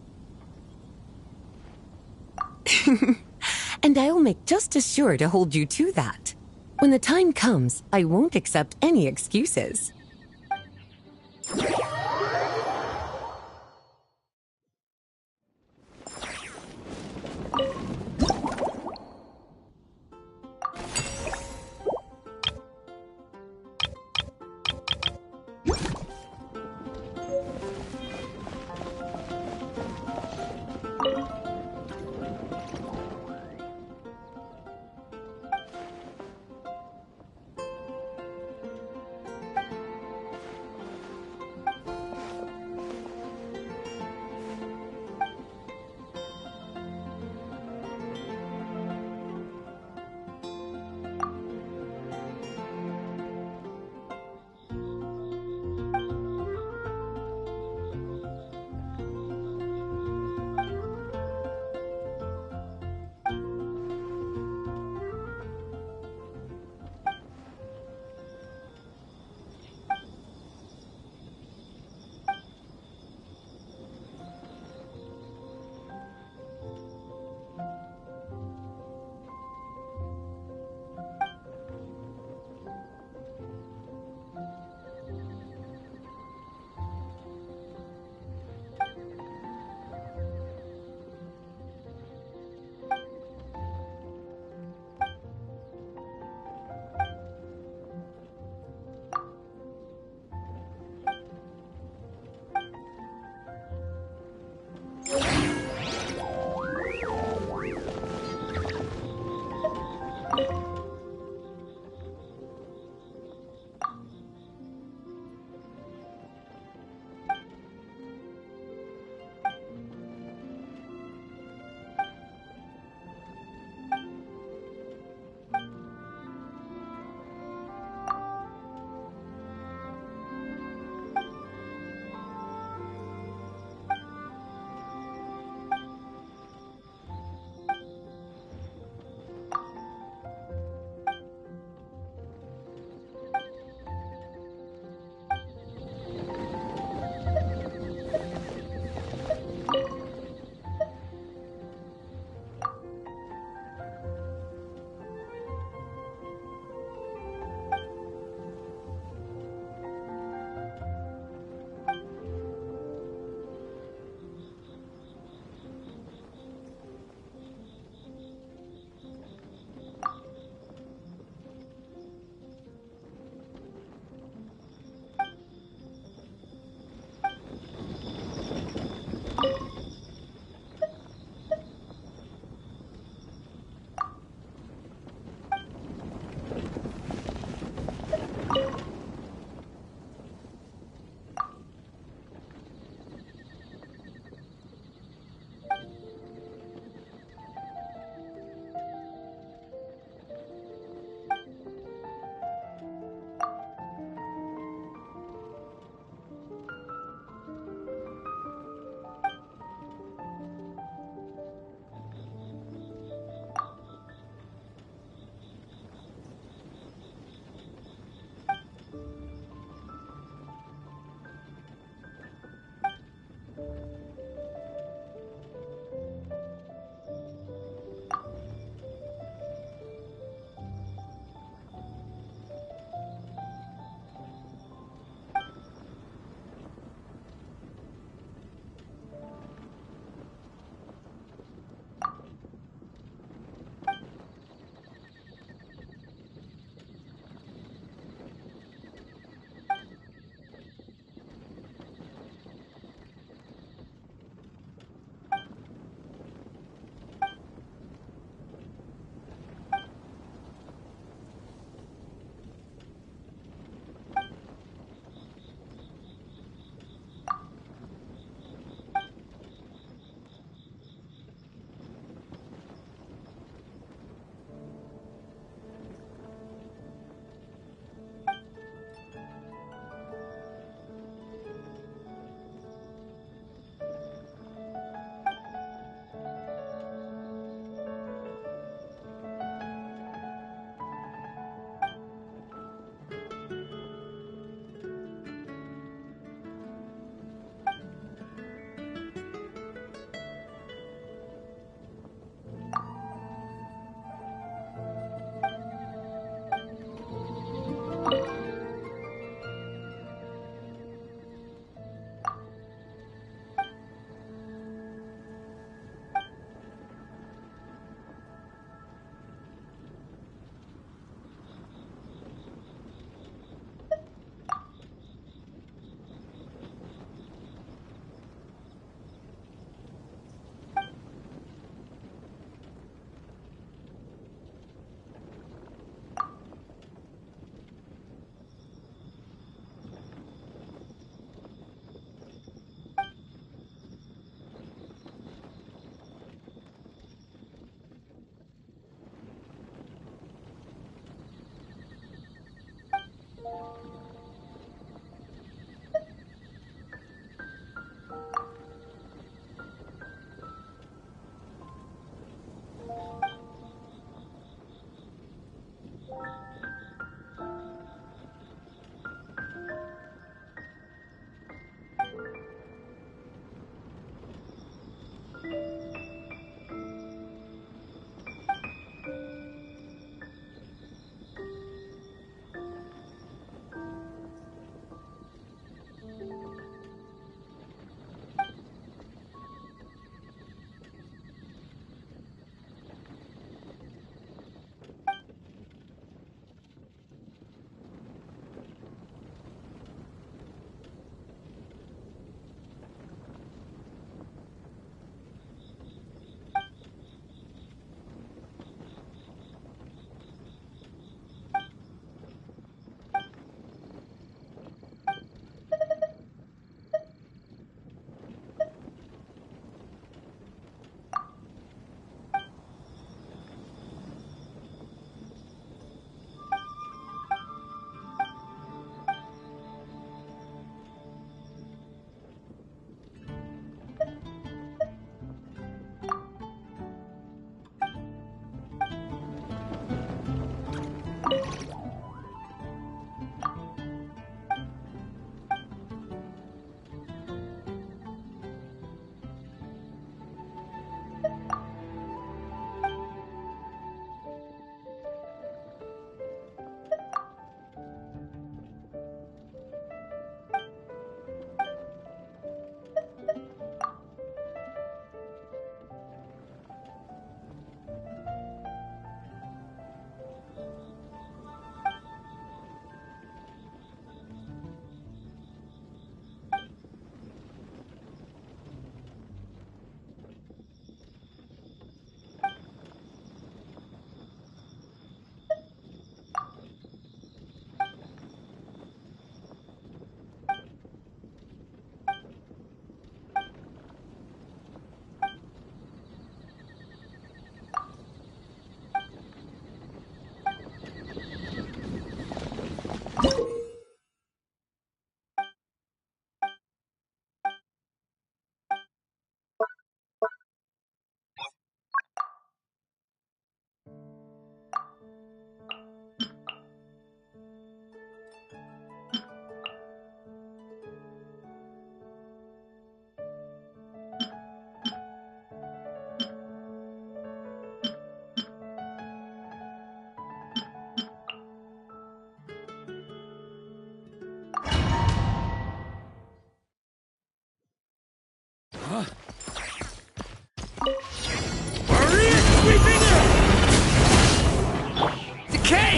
And I'll make just as sure to hold you to that. When the time comes, I won't accept any excuses.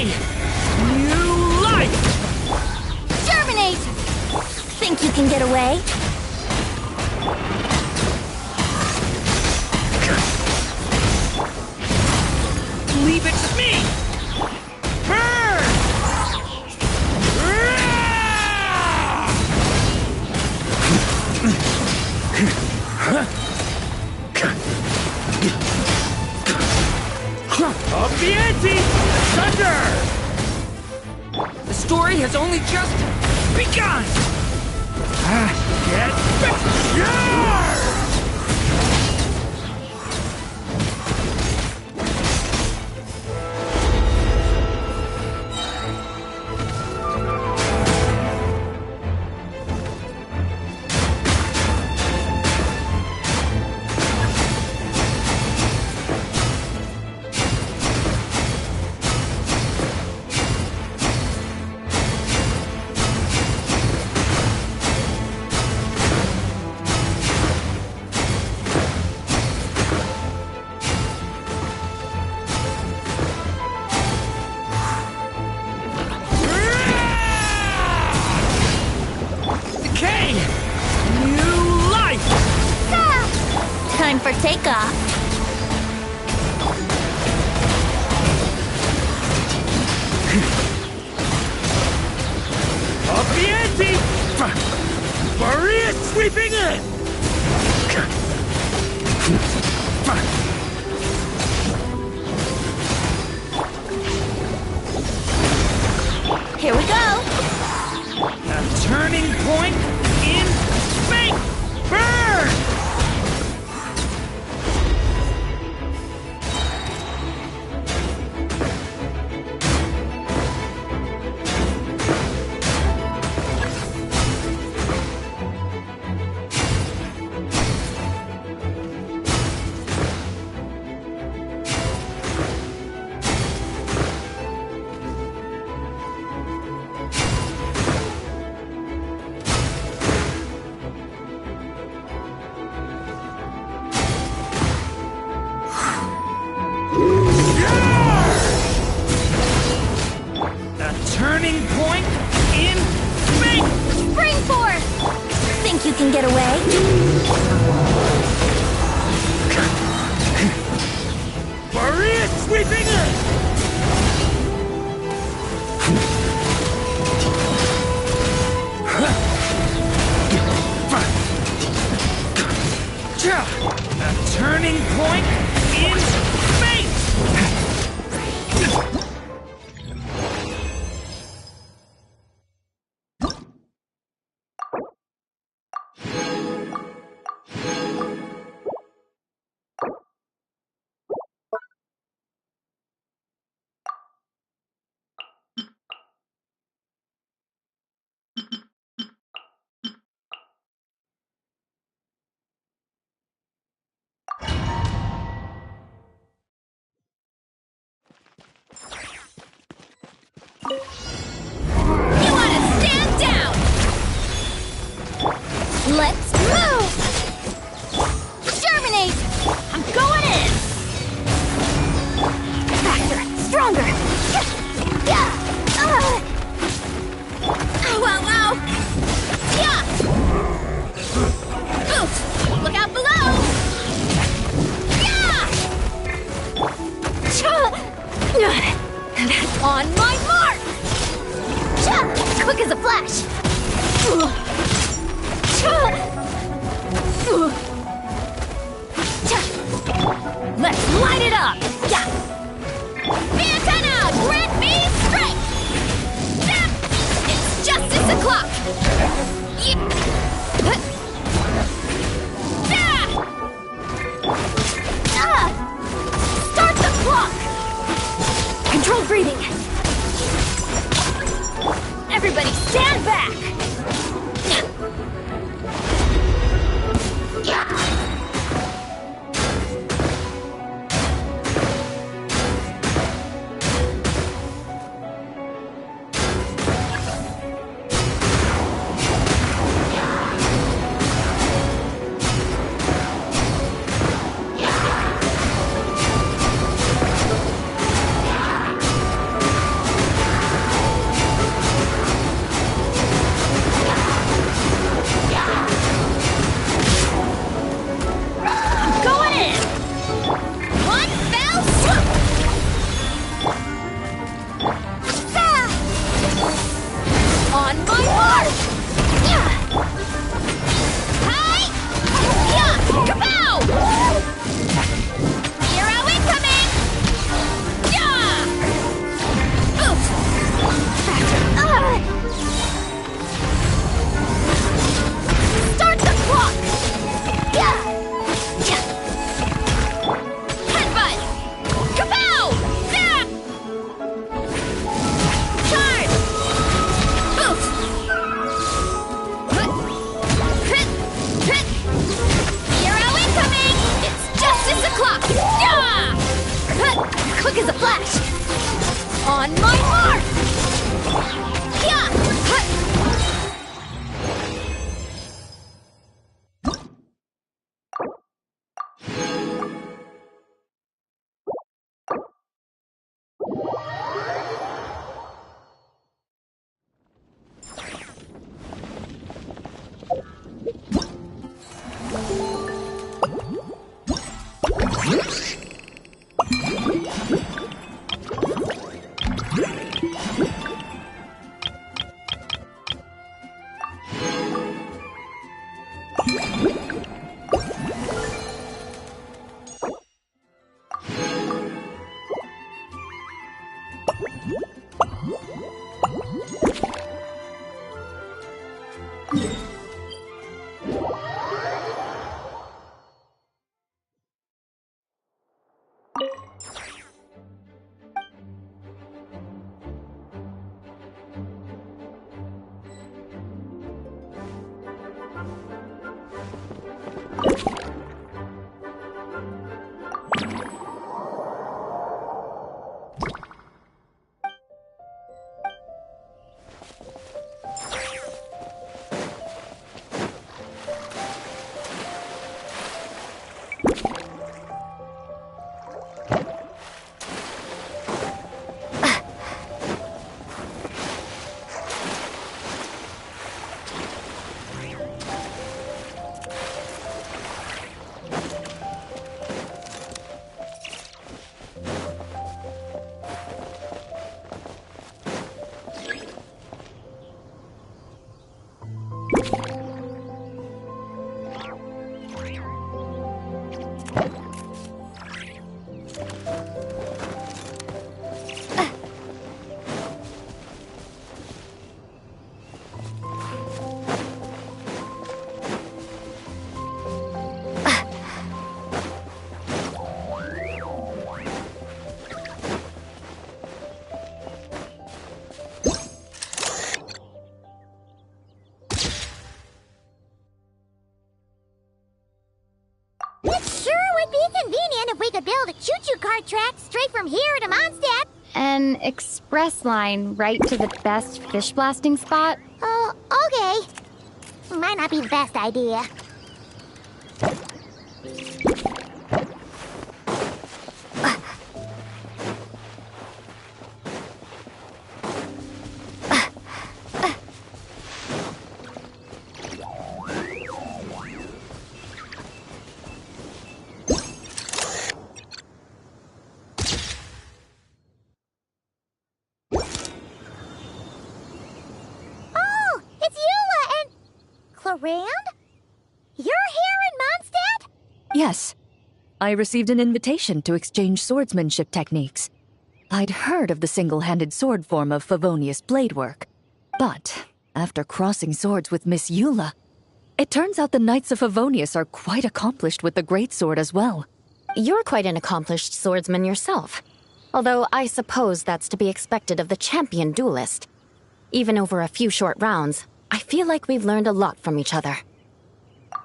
Decay! New life! Germinate! Think you can get away? Leave it to me! Burn! Up the ante! Thunder! The story has only just begun! Get back! Time for takeoff. Up the ante! Maria sweeping in! Here we go! A turning point in space! Burn! Turning point in space! Spring force! Think you can get away? Maria sweeping in! A turning point in space! You want to stand down! Let's move! Germinate! I'm going in! Faster! Stronger! Ow, ow, ow! Yeah! Boost! Look out below! Yeah! That's on my mark! Quick as a flash! Let's light it up! Antenna! Grant me strength! It's justice o'clock! Start the clock! Controlled breathing! Everybody stand back! On my mark! Yeah! It sure would be convenient if we could build a choo-choo cart track straight from here to Mondstadt. An express line right to the best fish blasting spot? Oh, okay. Might not be the best idea. Rand? You're here in Mondstadt? Yes. I received an invitation to exchange swordsmanship techniques. I'd heard of the single-handed sword form of Favonius blade work. But after crossing swords with Miss Eula, it turns out the Knights of Favonius are quite accomplished with the greatsword as well. You're quite an accomplished swordsman yourself. Although I suppose that's to be expected of the champion duelist. Even over a few short rounds, I feel like we've learned a lot from each other. For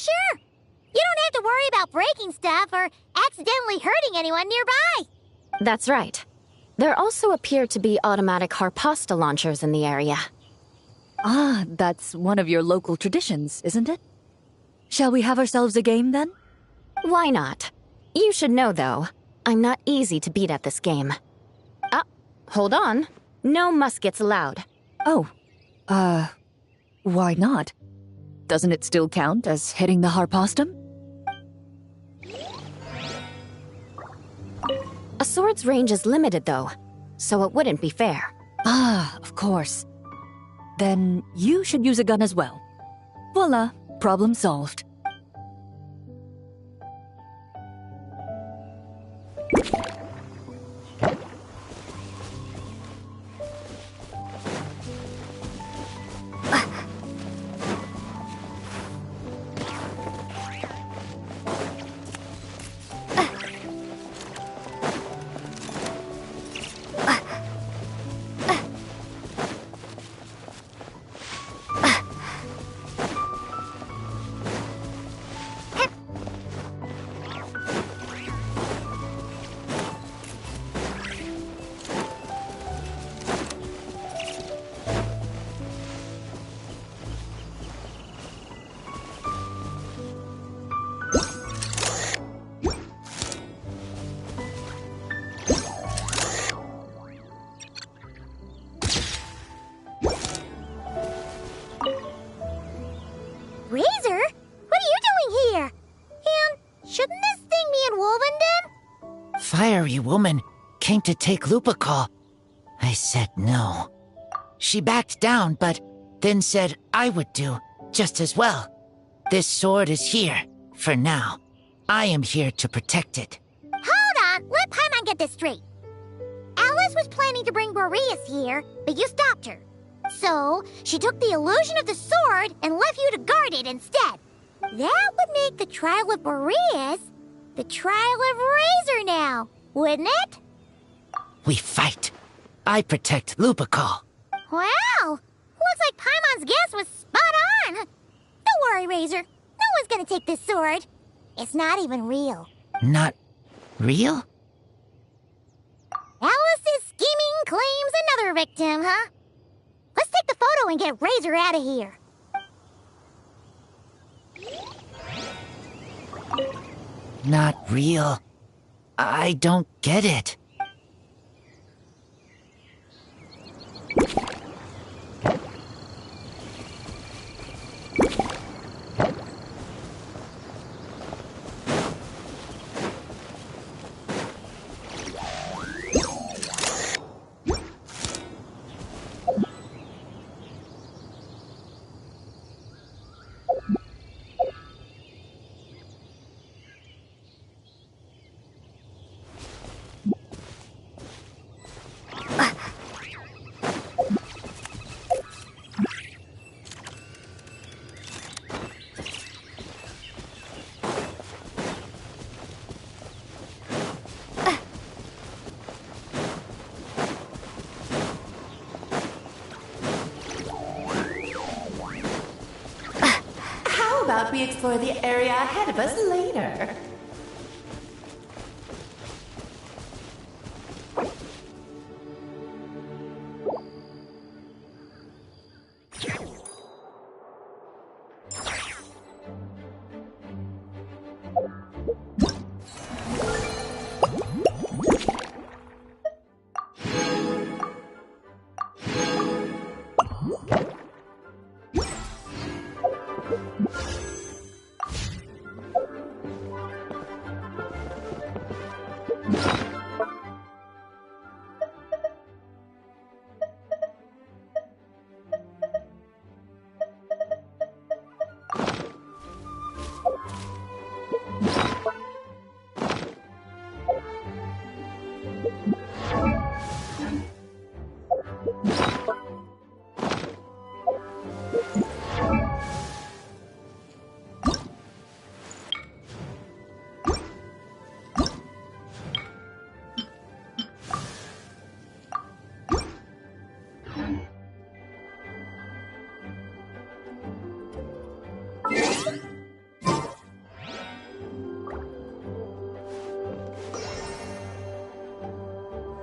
sure. You don't have to worry about breaking stuff or accidentally hurting anyone nearby. That's right. There also appear to be automatic harpasta launchers in the area. Ah, that's one of your local traditions, isn't it? Shall we have ourselves a game, then? Why not? You should know, though, I'm not easy to beat at this game. Ah, hold on. No muskets allowed. Oh, why not? Doesn't it still count as hitting the harpastum? A sword's range is limited, though, so it wouldn't be fair. Ah, of course. Then you should use a gun as well. Voila, problem solved. Shouldn't this thing be in Wolvenden? Fiery woman came to take Lupical. I said no. She backed down, but then said I would do just as well. This sword is here, for now. I am here to protect it. Hold on, let Paimon get this straight. Alice was planning to bring Boreas here, but you stopped her. So, she took the illusion of the sword and left you to guard it instead. That would make the trial of Boreas the trial of Razor now, wouldn't it? We fight. I protect Lupical. Wow! Looks like Paimon's guess was spot on. Don't worry, Razor. No one's gonna take this sword. It's not even real. Not real? Alice's scheming claims another victim, huh? Let's take the photo and get Razor out of here. Not real. I don't get it. How about we explore the area ahead of us later?